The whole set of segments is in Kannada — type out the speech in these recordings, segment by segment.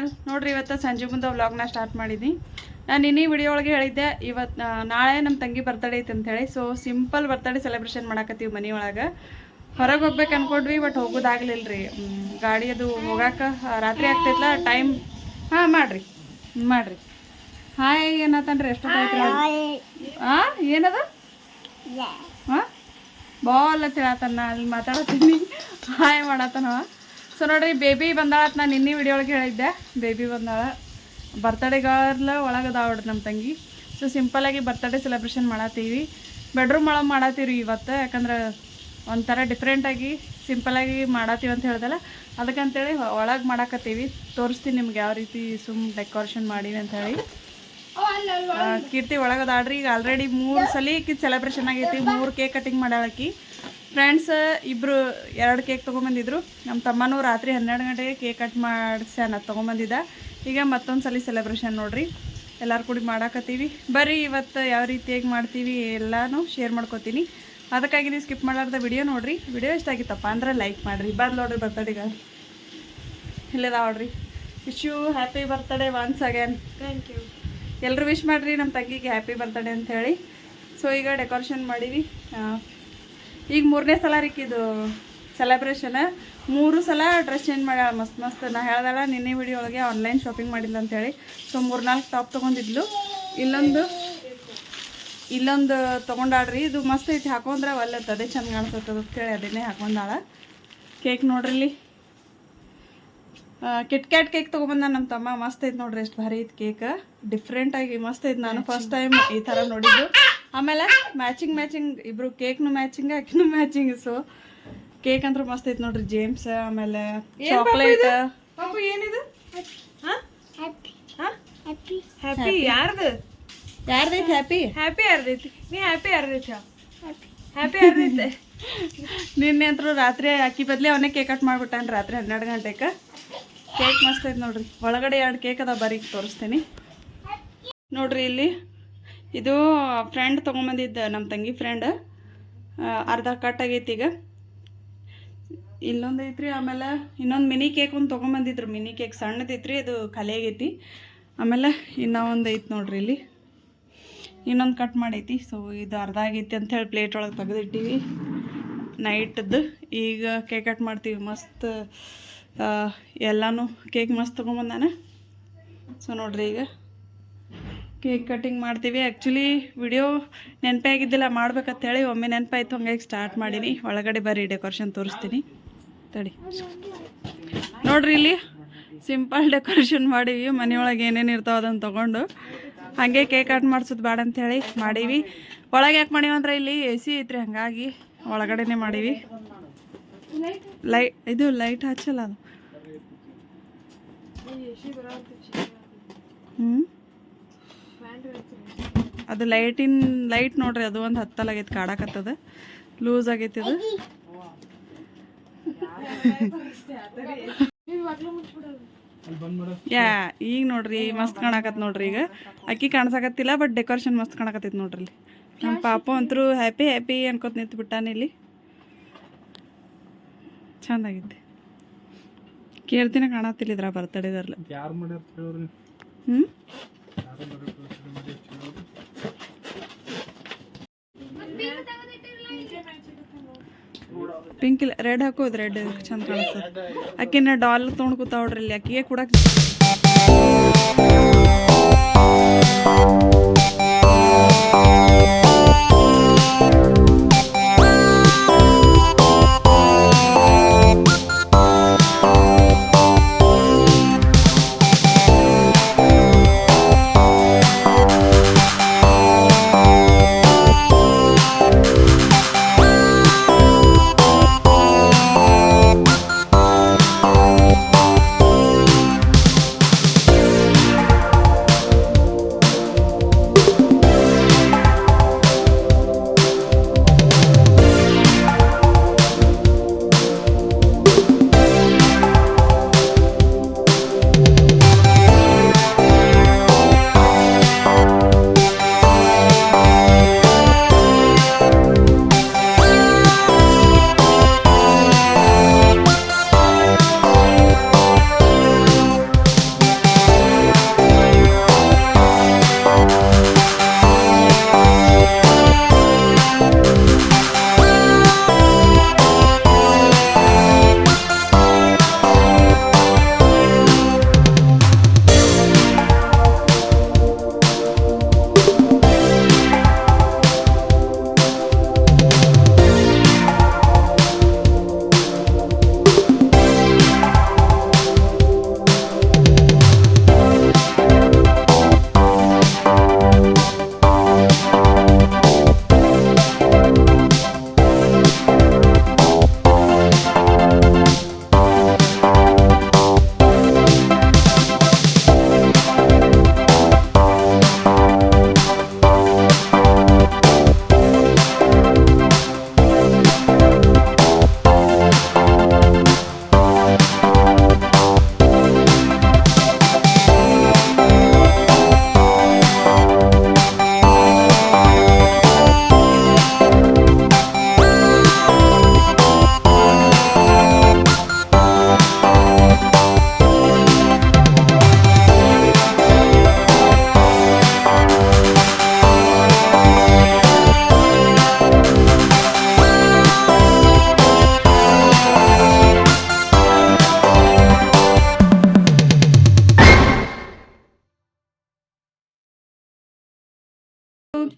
ಚಾನಲ್. ನೋಡ್ರಿ ಇವತ್ತು ಸಂಜೆ ಮುಂದೆ ವ್ಲಾಗ್ನ ಸ್ಟಾರ್ಟ್ ಮಾಡಿದ್ದೀನಿ. ನಾನು ಇನ್ನೀ ವಿಡಿಯೋ ಒಳಗೆ ಹೇಳಿದ್ದೆ ಇವತ್ತು ನಾಳೆ ನಮ್ಮ ತಂಗಿ ಬರ್ತಡೇ ಐತೆ ಅಂತೇಳಿ. ಸೊ ಸಿಂಪಲ್ ಬರ್ತಡೇ ಸೆಲೆಬ್ರೇಷನ್ ಮಾಡಾಕತ್ತೀವಿ ಮನೆ ಒಳಗೆ. ಹೊರಗೆ ಹೋಗ್ಬೇಕು ಅನ್ಕೊಂಡ್ವಿ, ಬಟ್ ಹೋಗೋದಾಗ್ಲಿಲ್ಲ ರೀ. ಗಾಡಿ ಅದು ಹೋಗಾಕ ರಾತ್ರಿ ಆಗ್ತೈತಲ್ಲ ಟೈಮ್. ಹಾಂ ಮಾಡಿರಿ ಹಾಯ್ ಏನತ್ತನ್ರಿ ಎಷ್ಟೊತ್ತಾಯ್ತು? ಏನದ ಹಾಂ ಬಾಲ್ ಅಂತ ಹೇಳತ್ತನ್ನ ಅಲ್ಲಿ ಮಾತಾಡತ್ತೀನಿ. ಹಾಯ್ ಮಾಡತ್ತನವ. ಸೊ ನೋಡ್ರಿ ಬೇಬಿ ಬಂದಾಳ. ನಾನು ಇನ್ನೀ ವಿಡಿಯೋ ಒಳಗೆ ಹೇಳಿದ್ದೆ ಬೇಬಿ ಬಂದಾಳ. ಬರ್ತಡೇ ಗರ್ಲ್ ಒಳಗದಾವಡ್ರಿ ನಮ್ಮ ತಂಗಿ. ಸೊ ಸಿಂಪಲಾಗಿ ಬರ್ತಡೇ ಸೆಲೆಬ್ರೇಷನ್ ಮಾಡತ್ತೀವಿ. ಬೆಡ್ರೂಮ್ ಒಳಗೆ ಮಾಡತ್ತೀವಿ ಇವತ್ತು. ಯಾಕಂದ್ರೆ ಒಂಥರ ಡಿಫ್ರೆಂಟಾಗಿ ಸಿಂಪಲಾಗಿ ಮಾಡತ್ತೀವಿ ಅಂತ ಹೇಳ್ದಲ್ಲ, ಅದಕ್ಕಂತೇಳಿ ಒಳಗೆ ಮಾಡಾಕತ್ತೀವಿ. ತೋರಿಸ್ತೀನಿ ನಿಮ್ಗೆ ಯಾವ ರೀತಿ ಡೆಕೋರೇಷನ್ ಮಾಡೀವಿ ಅಂಥೇಳಿ. ಕೀರ್ತಿ ಒಳಗದಾಡ್ರಿ. ಈಗ ಆಲ್ರೆಡಿ 3 ಸಲ ಸೆಲೆಬ್ರೇಷನ್ ಆಗೈತಿ. 3 ಕೇಕ್ ಕಟಿಂಗ್ ಮಾಡಾಳಕಿ. ಫ್ರೆಂಡ್ಸ್ ಇಬ್ಬರು 2 ಕೇಕ್ ತೊಗೊಂಬಂದಿದ್ರು. ನಮ್ಮ ತಮ್ಮನೂ ರಾತ್ರಿ 12 ಗಂಟೆಗೆ ಕೇಕ್ ಕಟ್ ಮಾಡಿಸ್ಯಾನ ತೊಗೊಂಬಂದಿದ್ದ. ಈಗ ಮತ್ತೊಂದು ಸಲ ಸೆಲೆಬ್ರೇಷನ್ ನೋಡ್ರಿ ಎಲ್ಲರೂ ಕೂಡಿ ಮಾಡಾಕತ್ತೀವಿ. ಬರ್ರಿ ಇವತ್ತು ಯಾವ ರೀತಿಯಾಗಿ ಮಾಡ್ತೀವಿ ಎಲ್ಲನೂ ಶೇರ್ ಮಾಡ್ಕೋತೀನಿ. ಅದಕ್ಕಾಗಿ ನೀವು ಸ್ಕಿಪ್ ಮಾಡಾರ್ದ ವಿಡಿಯೋ ನೋಡ್ರಿ. ವಿಡಿಯೋ ಇಷ್ಟ ಆಗಿತ್ತಪ್ಪ ಅಂದ್ರೆ ಲೈಕ್ ಮಾಡಿರಿ. ಬಂದು ನೋಡ್ರಿ ಬರ್ತಡೇಗೆ ಇಲ್ಲದ ನೋಡ್ರಿ. Wish you happy birthday once again. Thank you. ಎಲ್ಲರೂ ವಿಶ್ ಮಾಡಿರಿ ನಮ್ಮ ತಂಗಿಗೆ ಹ್ಯಾಪಿ ಬರ್ತಡೇ ಅಂಥೇಳಿ. ಸೊ ಈಗ ಡೆಕೋರೇಷನ್ ಮಾಡೀವಿ. ಈಗ 3ನೇ ಸಲ ರೀಕಿದು ಸೆಲೆಬ್ರೇಷನ್. 3 ಸಲ ಡ್ರೆಸ್ ಚೇಂಜ್ ಮಾಡ್ಯಾಳ ಮಸ್ತ್. ನಾ ಹೇಳ್ದಾಳ ನಿನ್ನೆ ವಿಡಿಯೋ ಒಳಗೆ ಆನ್ಲೈನ್ ಶಾಪಿಂಗ್ ಮಾಡಿಲ್ಲ ಅಂತೇಳಿ. ಸೊ 3-4 ಟಾಪ್ ತೊಗೊಂಡಿದ್ಲು. ಇಲ್ಲೊಂದು ತೊಗೊಂಡಾಡ್ರಿ. ಇದು ಮಸ್ತ್ ಐತಿ, ಹಾಕೊಂಡ್ರೆ ಒಲ್ಲತ್ತ ಅದೇ ಚಂದ ಕಾಣಿಸ್ತದ ಅಂತೇಳಿ ಅದನ್ನೇ ಹಾಕೊಂಡಾಳ. ಕೇಕ್ ನೋಡ್ರಿ ಇಲ್ಲಿ ಕಿಟ್ ಕ್ಯಾಟ್ ಕೇಕ್ ತೊಗೊಂಬಂದ ನಮ್ಮ ತಮ್ಮ. ಮಸ್ತ್ ಐತೆ ನೋಡ್ರಿ, ಎಷ್ಟು ಭಾರಿ ಐತೆ ಕೇಕ್. ಡಿಫ್ರೆಂಟಾಗಿ ಮಸ್ತ್ ಐತೆ. ನಾನು ಫಸ್ಟ್ ಟೈಮ್ ಈ ಥರ ನೋಡಿದ್ದು. ಆಮೇಲೆ ಮ್ಯಾಚಿಂಗ್ ಇಬ್ರು ಕೇಕ್ನು ಮ್ಯಾಚಿಂಗ್ ಆಕಿನೂ ಮ್ಯಾಚಿಂಗ್. ಸೊ ಕೇಕ್ ಅಂದ್ರೆ ಮಸ್ತ್ ಐತೆ ನೋಡ್ರಿ. ಜೇಮ್ಸ್ ಆಮೇಲೆ ಚಾಕ್ಲೇಟ್. ಏನಿದು ಹ್ಯಾಪಿ ಯಾರ್ದೈತಿ? ಹ್ಯಾಪಿ ಯಾರ್ದೈತಿ? ನೀ ಹ್ಯಾಪಿ ಯಾರ್ದೈತಿ? ಹ್ಯಾಪಿ ಯಾರ್ದೈತೆ? ನಿನ್ನೆ ಅಂತೂ ರಾತ್ರಿ ಅಕ್ಕಿ ಬದಲಿ ಅವನೇ ಕೇಕ್ ಕಟ್ ಮಾಡ್ಬಿಟ್ಟಾನ ರಾತ್ರಿ 12 ಗಂಟೆಗೆ. ಕೇಕ್ ಮಸ್ತ್ ಐತೆ ನೋಡ್ರಿ. ಒಳಗಡೆ 2 ಕೇಕ್ ಅದ, ಬರೀ ತೋರಿಸ್ತೀನಿ ನೋಡ್ರಿ. ಇಲ್ಲಿ ಇದು ಫ್ರೆಂಡ್ ತೊಗೊಂಬಂದಿದ್ದ, ನಮ್ಮ ತಂಗಿ ಫ್ರೆಂಡ್. ಅರ್ಧ ಕಟ್ ಆಗೈತಿ. ಈಗ ಇಲ್ಲೊಂದು ಐತ್ರಿ. ಆಮೇಲೆ ಇನ್ನೊಂದು ಮಿನಿ ಕೇಕ್ ಒಂದು ತೊಗೊಂಬಂದಿದ್ರು. ಮಿನಿ ಕೇಕ್ ಸಣ್ಣದೈತ್ರಿ, ಅದು ಖಾಲಿ ಆಗೈತಿ. ಆಮೇಲೆ ಇನ್ನೂ ಒಂದು ಐತಿ ನೋಡ್ರಿ. ಇಲ್ಲಿ ಇನ್ನೊಂದು ಕಟ್ ಮಾಡೈತಿ. ಸೊ ಇದು ಅರ್ಧ ಆಗೈತಿ ಅಂಥೇಳಿ ಪ್ಲೇಟ್ ಒಳಗೆ ತೆಗೆದಿಟ್ಟಿವಿ ನೈಟದ್ದು. ಈಗ ಕೇಕ್ ಕಟ್ ಮಾಡ್ತೀವಿ. ಮಸ್ತ್ ಎಲ್ಲನೂ ಕೇಕ್ ಮಸ್ತ್ ತೊಗೊಂಬಂದಾನೆ. ಸೊ ನೋಡ್ರಿ ಈಗ ಕೇಕ್ ಕಟಿಂಗ್ ಮಾಡ್ತೀವಿ. ಆ್ಯಕ್ಚುಲಿ ವಿಡಿಯೋ ನೆನಪೇ ಆಗಿದ್ದಿಲ್ಲ ಮಾಡ್ಬೇಕಂತೇಳಿ, ಒಮ್ಮೆ ನೆನಪಾಯ್ತು, ಹಂಗಾಗಿ ಸ್ಟಾರ್ಟ್ ಮಾಡೀನಿ. ಒಳಗಡೆ ಬರೀ ಡೆಕೋರೇಷನ್ ತೋರಿಸ್ತೀನಿ ತಡಿ. ನೋಡ್ರಿ ಇಲ್ಲಿ ಸಿಂಪಲ್ ಡೆಕೋರೇಷನ್ ಮಾಡೀವಿ. ಮನೆಯೊಳಗೆ ಏನೇನು ಇರ್ತಾವೆ ಅದನ್ನು ತೊಗೊಂಡು ಹಾಗೆ ಕೇಕ್ ಕಟ್ ಮಾಡಿಸೋದು ಬೇಡ ಅಂಥೇಳಿ ಮಾಡೀವಿ. ಒಳಗೆ ಯಾಕೆ ಮಾಡೀವಿ ಅಂದ್ರೆ ಇಲ್ಲಿ AC ಐತ್ರಿ, ಹಾಗಾಗಿ ಒಳಗಡೆನೇ ಮಾಡೀವಿ. ಇದು ಲೈಟ್ ಹಚ್ಚಲ್ಲ ಅದು. ಅದು ಲೈಟ್ ನೋಡ್ರಿ. ಅದು ಒಂದು ಹತ್ತಲಾಗೈತಿ, ಕಾಡಾಕತ್ತದ, ಲೂಸ್ ಆಗೈತಿ ಅದು. ಈಗ ನೋಡ್ರಿ ಮಸ್ತ್ ಕಾಣಕತ್ ನೋಡ್ರಿ. ಈಗ ಅಕ್ಕಿ ಕಾಣಿಸಕತ್ತಿಲ್ಲ, ಬಟ್ ಡೆಕೋರೇಷನ್ ಮಸ್ತ್ ಕಾಣಕತ್ತೈತಿ ನೋಡ್ರಿ. ಇಲ್ಲಿ ನಮ್ಮ ಪಾಪ ಅಂತರೂ ಹ್ಯಾಪಿ ಅನ್ಕೋತ ನಿಂತು ಬಿಟ್ಟಾನ. ಇಲ್ಲಿ ಚಂದಾಗೈತಿ. ಕೇಳ್ತಿನ ಕಾಣತ್ತಿಲ್ಲ ಇದ್ರ ಬರ್ತಡೇದರ್ಲ. ಪಿಂಕ್ ಇಲ್ಲ, ರೆಡ್ ಹಾಕೋದು. ರೆಡ್ ಚಂದ ಕಾಣಿಸ್ತದೆ. ಅಕ್ಕಿನ ಡಾಲ್ ತೊಗೊಂಡು ಕೂತಾವ್ರಿ. ಇಲ್ಲಿ ಅಕ್ಕಿಗೆ ಕೊಡಕ್ಕೆ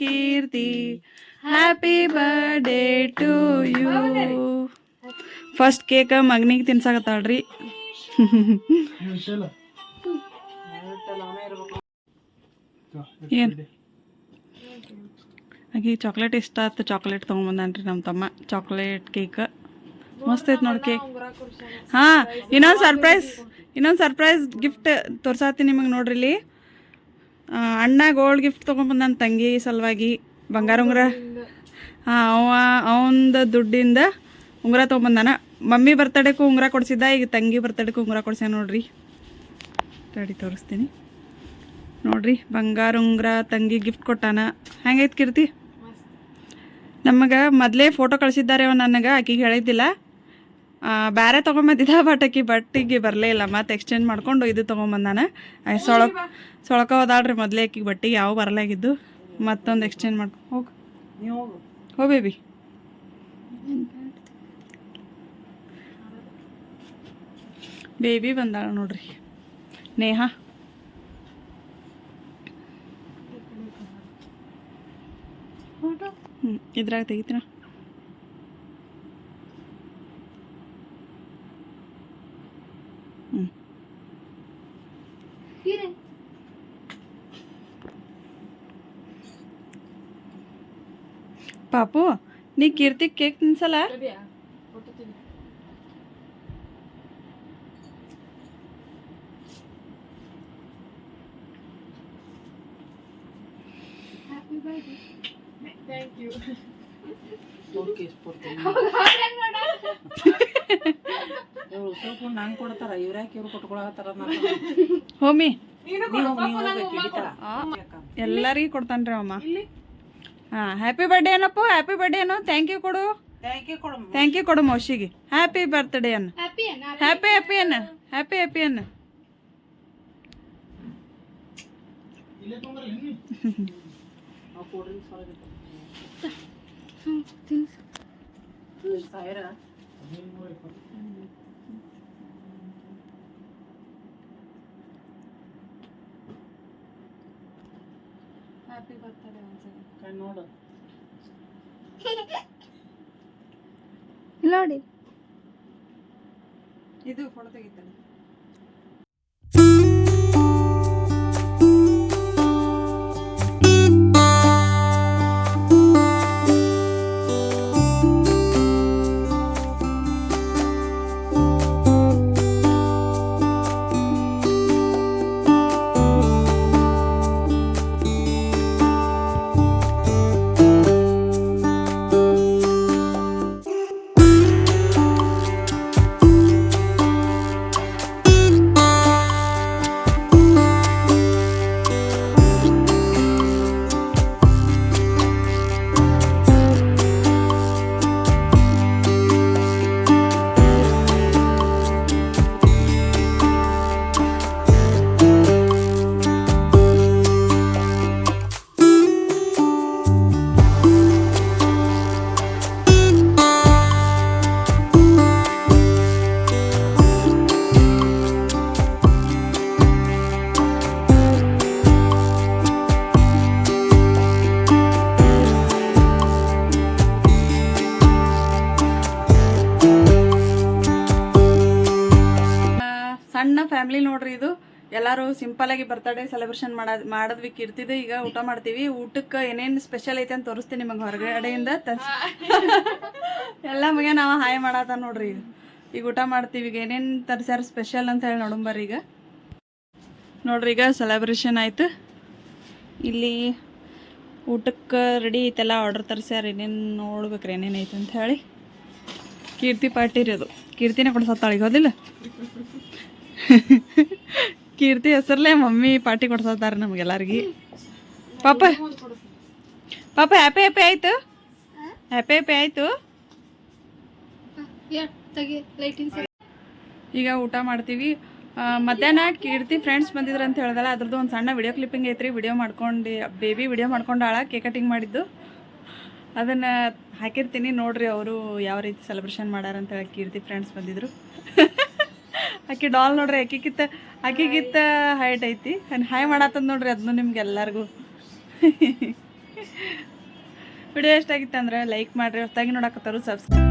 Keerthi, happy birthday to you. First cake ಮಗನಿಗೆ ತಿನ್ಸಾಕತ್ತಾಳ್ರಿ. ಏನು ಹಾಗೆ ಚಾಕ್ಲೇಟ್ ಇಷ್ಟ ಆಯ್ತು, ಚಾಕ್ಲೇಟ್ ತೊಗೊಂಬಂದಾನ್ರಿ ನಮ್ಮ ತಮ್ಮ. ಚಾಕ್ಲೇಟ್ ಕೇಕ್ ಮಸ್ತ್ ಐತೆ ನೋಡಿ ಕೇಕ್. ಹಾಂ, ಇನ್ನೊಂದು ಸರ್ಪ್ರೈಸ್ ಗಿಫ್ಟ್ ತೋರ್ಸಾತೀನಿ ನಿಮಗೆ ನೋಡ್ರಿ. ಇಲ್ಲಿ ಅಣ್ಣ ಗೋಲ್ಡ್ ಗಿಫ್ಟ್ ತೊಗೊಂಬಂದಾನ ತಂಗಿ ಸಲುವಾಗಿ, ಬಂಗಾರ ಉಂಗುರ. ಹಾಂ, ಅವಂದು ದುಡ್ಡಿಂದ ಉಂಗುರ ತೊಗೊಂಬಂದಾನ. ಮಮ್ಮಿ ಬರ್ತಡೇಗೂ ಉಂಗುರ ಕೊಡ್ಸಿದ್ದ, ಈಗ ತಂಗಿ ಬರ್ತಡೇಗೂ ಉಂಗುರ ಕೊಡ್ಸ್ಯಾನ ನೋಡ್ರಿ. ರೆಡಿ ತೋರಿಸ್ತೀನಿ ನೋಡ್ರಿ. ಬಂಗಾರ ಉಂಗುರ ತಂಗಿ ಗಿಫ್ಟ್ ಕೊಟ್ಟಾನ. ಹೆಂಗೈತೆ ಕೀರ್ತಿ? ನಮಗೆ ಮೊದಲೇ ಫೋಟೋ ಕಳಿಸಿದ್ದಾರೆ ನನಗೆ, ಆಕಿಗೆ ಹೇಳಿದ್ದಿಲ್ಲ. ಬೇರೆ ತೊಗೊಂಬಂದಿದ್ದ, ಬಟ್ ಆಕಿ ಬಟ್ಟಿಗೆ ಬರಲೇ ಇಲ್ಲ. ಮತ್ತು ಎಕ್ಸ್ಚೇಂಜ್ ಮಾಡ್ಕೊಂಡು ಇದು ತೊಗೊಂಬಂದಾನ. ಸೊಳಕ ಹೋದಾಳ್ರಿ ಮೊದಲೇ ಆಕಿಗೆ ಬಟ್ಟಿಗೆ ಯಾವ ಬರಲಾಗಿದ್ದು. ಮತ್ತೊಂದು ಎಕ್ಸ್ಚೇಂಜ್ ಮಾಡ್ಕೊಂಡು ಹೋ ಬೇಬಿ. ಬೇಬಿ ಬಂದಾಳ ನೋಡ್ರಿ, ನೇಹಾ. ಇದ್ರಾಗ ತೆಗಿತೀನ. ಪಾಪು, ನೀ ಕೀರ್ತಿ ಕೇಕ್ ತಿನ್ಸಲ್ಲ? Thank you. ನಂಗೆ ಕೊಡ್ತಾರ, ಇವ್ರ್ಯಾಕೆ ಇವ್ರು ಕೊಟ್ಕೊಳತ್ತಾರ? ಹೋಮಿ ಎಲ್ಲರಿಗೂ ಕೊಡ್ತಾನ್ರಿ ಅಮ್ಮ. ಹಾಂ, ಹ್ಯಾಪಿ ಬರ್ಡೇ ಏನಪ್ಪ, ಹ್ಯಾಪಿ ಬರ್ಡೇ ಅನ್ನು. ಥ್ಯಾಂಕ್ ಯು ಕೊಡು, ಥ್ಯಾಂಕ್ ಯು ಕೊಡು ಮೌಶಿಗೆ. ಹ್ಯಾಪಿ ಬರ್ತ್ಡೇ ಅನ್ನು, ಹ್ಯಾಪಿ ಹ್ಯಾಪಿ ಅನ್ನು, ಹ್ಯಾಪಿ ಹ್ಯಾಪಿ ಅನ್ನು. ಹ್ಯಾಪಿ ಬರ್ತ್ಡೇ ನೋಡು. ನೋಡಿ ಇದು ಫೋಟೋ ತೆಗಿತಾನೆ. ಸಣ್ಣ ಫ್ಯಾಮಿಲಿ ನೋಡ್ರಿ ಇದು. ಎಲ್ಲರೂ ಸಿಂಪಲಾಗಿ ಬರ್ತಡೇ ಸೆಲೆಬ್ರೇಷನ್ ಮಾಡಿದ್ವಿ ಕೀರ್ತಿದ್ದು. ಈಗ ಊಟ ಮಾಡ್ತೀವಿ. ಊಟಕ್ಕೆ ಏನೇನು ಸ್ಪೆಷಲ್ ಐತೆ ಅಂತ ತೋರಿಸ್ತೀನಿ ನಿಮಗೆ ಹೊರಗಡೆಯಿಂದ. ಎಲ್ಲ ಮಗ ನಾವು ಹಾಯ್ ಮಾಡತ್ತ ನೋಡ್ರಿ. ಈಗ ಊಟ ಮಾಡ್ತೀವಿ. ಈಗ ಏನೇನು ತರಿಸ್ಯಾರ ಸ್ಪೆಷಲ್ ಅಂತ ಹೇಳಿ ನೋಡಂಬರ್ರಿ. ಈಗ ನೋಡ್ರಿ, ಈಗ ಸೆಲೆಬ್ರೇಷನ್ ಆಯ್ತು. ಇಲ್ಲಿ ಊಟಕ್ಕೆ ರೆಡಿ ಐತೆಲ್ಲ, ಆರ್ಡರ್ ತರಿಸ್ಯಾರ. ಏನೇನು ನೋಡ್ಬೇಕ್ರಿ ಏನೇನು ಐತೆ ಅಂತ ಹೇಳಿ. ಕೀರ್ತಿ ಪಾರ್ಟಿ ರೀ ಅದು. ಕೀರ್ತಿನೇ ಕೊಡ್ಸತ್ತಾಳ ಈಗ, ಹೋದಿಲ್ಲ? ಕೀರ್ತಿ ಹೆಸರಲ್ಲೇ ಮಮ್ಮಿ ಪಾರ್ಟಿ ಕೊಡ್ಸತ್ತಾರ ನಮಗೆಲ್ಲರಿಗೆ. ಪಾಪ ಹ್ಯಾಪಿ ಹ್ಯಾಪಿ ಆಯ್ತು, ಹ್ಯಾಪಿ ಹ್ಯಾಪಿ ಆಯ್ತು. ಈಗ ಊಟ ಮಾಡ್ತೀವಿ. ಮಧ್ಯಾಹ್ನ ಕೀರ್ತಿ ಫ್ರೆಂಡ್ಸ್ ಬಂದಿದ್ರು ಅಂತ ಹೇಳ್ದಲ್ಲ, ಅದ್ರದ್ದು ಒಂದು ಸಣ್ಣ ವಿಡಿಯೋ ಕ್ಲಿಪ್ಪಿಂಗ್ ಐತ್ರಿ. ವಿಡಿಯೋ ಮಾಡ್ಕೊಂಡು ಬೇಬಿ ವಿಡಿಯೋ ಮಾಡ್ಕೊಂಡಾಳ, ಕೇಕ್ ಕಟಿಂಗ್ ಮಾಡಿದ್ದು. ಅದನ್ನು ಹಾಕಿರ್ತೀನಿ ನೋಡ್ರಿ, ಅವರು ಯಾವ ರೀತಿ ಸೆಲೆಬ್ರೇಷನ್ ಮಾಡ್ಯಾರ ಅಂತ ಹೇಳಿ. ಕೀರ್ತಿ ಫ್ರೆಂಡ್ಸ್ ಬಂದಿದ್ರು. ಆಕೆ ಡಾಲ್ ನೋಡ್ರಿ, ಆಕಿಗಿತ್ತ ಹೈಟ್ ಐತಿ. ಹಾಯ್ ಮಾಡತ್ತದ ನೋಡ್ರಿ, ಅದನ್ನು ನಿಮ್ಗೆ ಎಲ್ಲರಿಗೂ. ವಿಡಿಯೋ ಇಷ್ಟ ಆಗಿತ್ತು ಅಂದ್ರೆ ಲೈಕ್ ಮಾಡಿರಿ, ಹೊತ್ತಾಗಿ ನೋಡಕತ್ತಾರು ಸಬ್ಸ್ಕ್ರೈಬ್.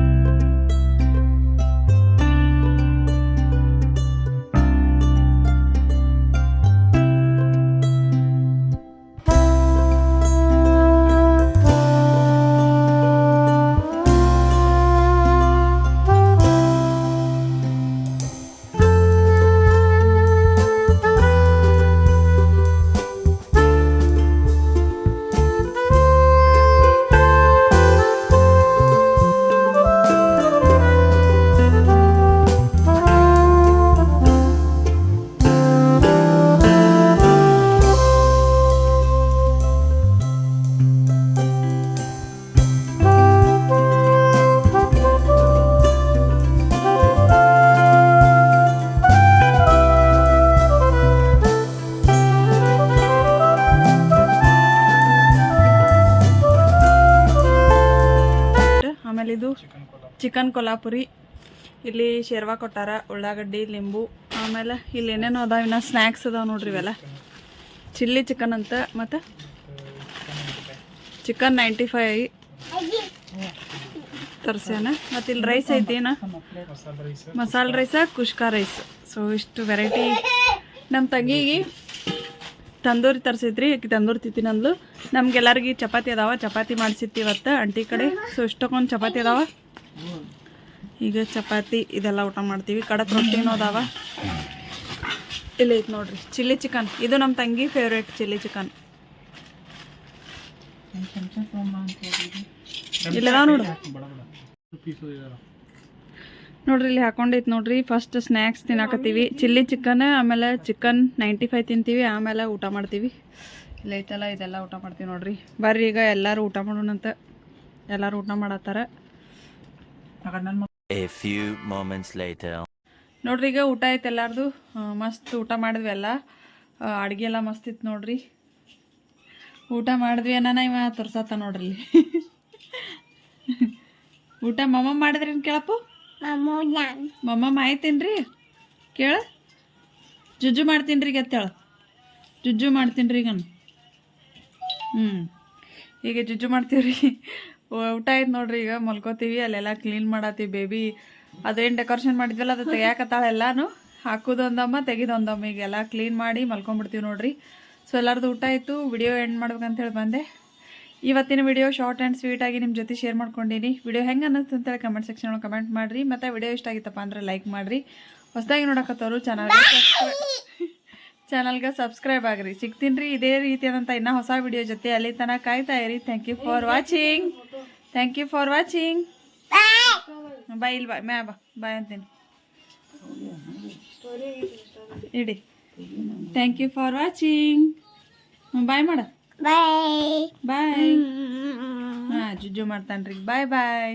ಆಮೇಲೆ ಇದು ಚಿಕನ್ ಕೊಲ್ಹಾಪುರಿ, ಇಲ್ಲಿ ಶೇರ್ವಾ ಕೊಟ್ಟಾರ, ಉಳ್ಳಾಗಡ್ಡಿ, ಲಿಂಬು, ಆಮೇಲೆ ಇಲ್ಲಿ ಏನೇನೋ ಅದಾವ, ಇನ್ನು ಸ್ನ್ಯಾಕ್ಸ್ ಅದಾವ ನೋಡ್ರಿ ಇವೆಲ್ಲ. ಚಿಲ್ಲಿ ಚಿಕನ್ ಅಂತ, ಮತ್ತು ಚಿಕನ್ 95 ತರ್ಸ್ಯಾನ. ಮತ್ತು ಇಲ್ಲಿ ರೈಸ್ ಐತೇನ, ಮಸಾಲೆ ರೈಸ, ಕುಷ್ಕಾ ರೈಸ್. ಸೊ ಇಷ್ಟು ವೆರೈಟಿ. ನಮ್ಮ ತಂಗಿಗೆ ತಂದೂರಿ ತರಿಸಿದ್ರಿ, ಆಕೆ ತಂದೂರಿ ತಿಂತೀನಂದ್ಲು. ನಮ್ಗೆಲ್ಲರಿಗೆ ಚಪಾತಿ ಅದಾವ, ಚಪಾತಿ ಮಾಡಿಸಿತ್ತು ಇವತ್ತು ಆಂಟಿ ಕಡೆ. ಸೊ ಇಷ್ಟಕ್ಕೊಂದು ಚಪಾತಿ ಅದಾವ. ಈಗ ಚಪಾತಿ ಇದೆಲ್ಲ ಊಟ ಮಾಡ್ತೀವಿ. ಕಡಕ್ ರೊಟ್ಟಿನೂ ಅದಾವ. ಇಲ್ಲಿ ಐತೆ ನೋಡ್ರಿ ಚಿಲ್ಲಿ ಚಿಕನ್. ಇದು ನಮ್ಮ ತಂಗಿ ಫೇವ್ರೇಟ್ ಚಿಲ್ಲಿ ಚಿಕನ್. ಇಲ್ಲದಾವ ನೋಡ್ರಿ ನೋಡ್ರಿ ಇಲ್ಲಿ ಹಾಕೊಂಡೈತೆ ನೋಡ್ರಿ. ಫಸ್ಟ್ ಸ್ನ್ಯಾಕ್ಸ್ ತಿನ್ನಾಕತ್ತೀವಿ, ಚಿಲ್ಲಿ ಚಿಕನ್, ಆಮೇಲೆ ಚಿಕನ್ 95 ತಿಂತೀವಿ, ಆಮೇಲೆ ಊಟ ಮಾಡ್ತೀವಿ. ಇಲ್ಲ ಐತಲ್ಲ ಇದೆಲ್ಲ ಊಟ ಮಾಡ್ತೀವಿ ನೋಡ್ರಿ. ಬರ್ರಿ ಈಗ ಎಲ್ಲರೂ ಊಟ ಮಾಡೋಣಂತ. ಎಲ್ಲರೂ ಊಟ ಮಾಡತ್ತಾರ. A few moments later. ನೋಡ್ರಿ ಈಗ ಊಟ ಐತೆ ಎಲ್ಲಾರ್ದು. ಮಸ್ತ್ ಊಟ ಮಾಡಿದ್ವಿ ಎಲ್ಲ. ಅಡುಗೆ ಎಲ್ಲ ಮಸ್ತ್ ಇತ್ತು ನೋಡ್ರಿ. ಊಟ ಮಾಡಿದ್ವಿ ಅನ್ನ ಇವ ತೋರ್ಸತ್ತ ನೋಡ್ರಿ ಇಲ್ಲಿ. ಊಟ ಮಮ್ಮ ಮಾಡಿದ್ರೇನು ಕೇಳಪ್ಪು? ಮಮ್ಮ ಆಯ್ತೇನ್ರಿ ಕೇಳ. ಜುಜ್ಜು ಮಾಡ್ತೀನಿ ರೀ ಗತ್ತೇಳ. ಜುಜ್ಜು ಮಾಡ್ತೀನಿ ರೀ ಈಗ. ಈಗ ಜುಜ್ಜು ಮಾಡ್ತೀವಿ ರೀ. ಊಟ ಆಯ್ತು ನೋಡ್ರಿ. ಈಗ ಮಲ್ಕೋತೀವಿ. ಅಲ್ಲೆಲ್ಲ ಕ್ಲೀನ್ ಮಾಡತ್ತೀವಿ. ಬೇಬಿ ಅದೇನು ಡೆಕೋರೇಷನ್ ಮಾಡಿದ್ವಲ್ಲ ಅದು ತೆಗಿಯಾಕತ್ತಾಳ. ಎಲ್ಲಾನು ಹಾಕೋದೊಂದಮ್ಮ ತೆಗಿದೊಂದಮ್ಮ. ಈಗೆಲ್ಲ ಕ್ಲೀನ್ ಮಾಡಿ ಮಲ್ಕೊಂಡ್ಬಿಡ್ತೀವಿ ನೋಡ್ರಿ. ಸೊ ಎಲ್ಲರದು ಊಟ ಆಯಿತು. ವಿಡಿಯೋ ಎಂಡ್ ಮಾಡ್ಬೇಕಂತೇಳಿ ಬಂದೆ. ಇವತ್ತಿನ ವಿಡಿಯೋ ಶಾರ್ಟ್ ಆ್ಯಂಡ್ ಸ್ವೀಟಾಗಿ ನಿಮ್ಮ ಜೊತೆ ಶೇರ್ ಮಾಡ್ಕೊಂಡಿನಿ. ವಿಡಿಯೋ ಹೆಂಗೆ ಅನ್ನಿಸ್ತು ಅಂತೇಳಿ ಕಮೆಂಟ್ ಸೆಕ್ಷನ್ ಒಳಗೆ ಕಮೆಂಟ್ ಮಾಡಿರಿ. ಮತ್ತು ವಿಡಿಯೋ ಇಷ್ಟ ಆಗಿತ್ತಪ್ಪ ಅಂದರೆ ಲೈಕ್ ಮಾಡಿರಿ. ಹೊಸದಾಗಿ ನೋಡಕತ್ತವರು ಚಾನಲ್ಗೆ ಸಬ್ಸ್ಕ್ರೈಬ್ ಆಗಿರಿ. ಸಿಗ್ತೀನಿ ರೀ ಇದೇ ರೀತಿಯಾದಂಥ ಇನ್ನೂ ಹೊಸ ವಿಡಿಯೋ ಜೊತೆ. ಅಲ್ಲಿ ತನಕ ಕಾಯ್ತಾ ಇರಿ. Thank you for watching. Bye. ಇಲ್ಲಿ ಬಾಯ್ ಮ್ಯಾ ಬಾಯ್ ಅಂತೀನಿ ಇಡಿ. Thank you for watching. Bye ಮಾಡ. ಬಾಯ್. ಹಾಂ ಜುಜ್ಜು ಮಾಡ್ತಾನ್ರಿ. ಬಾಯ್.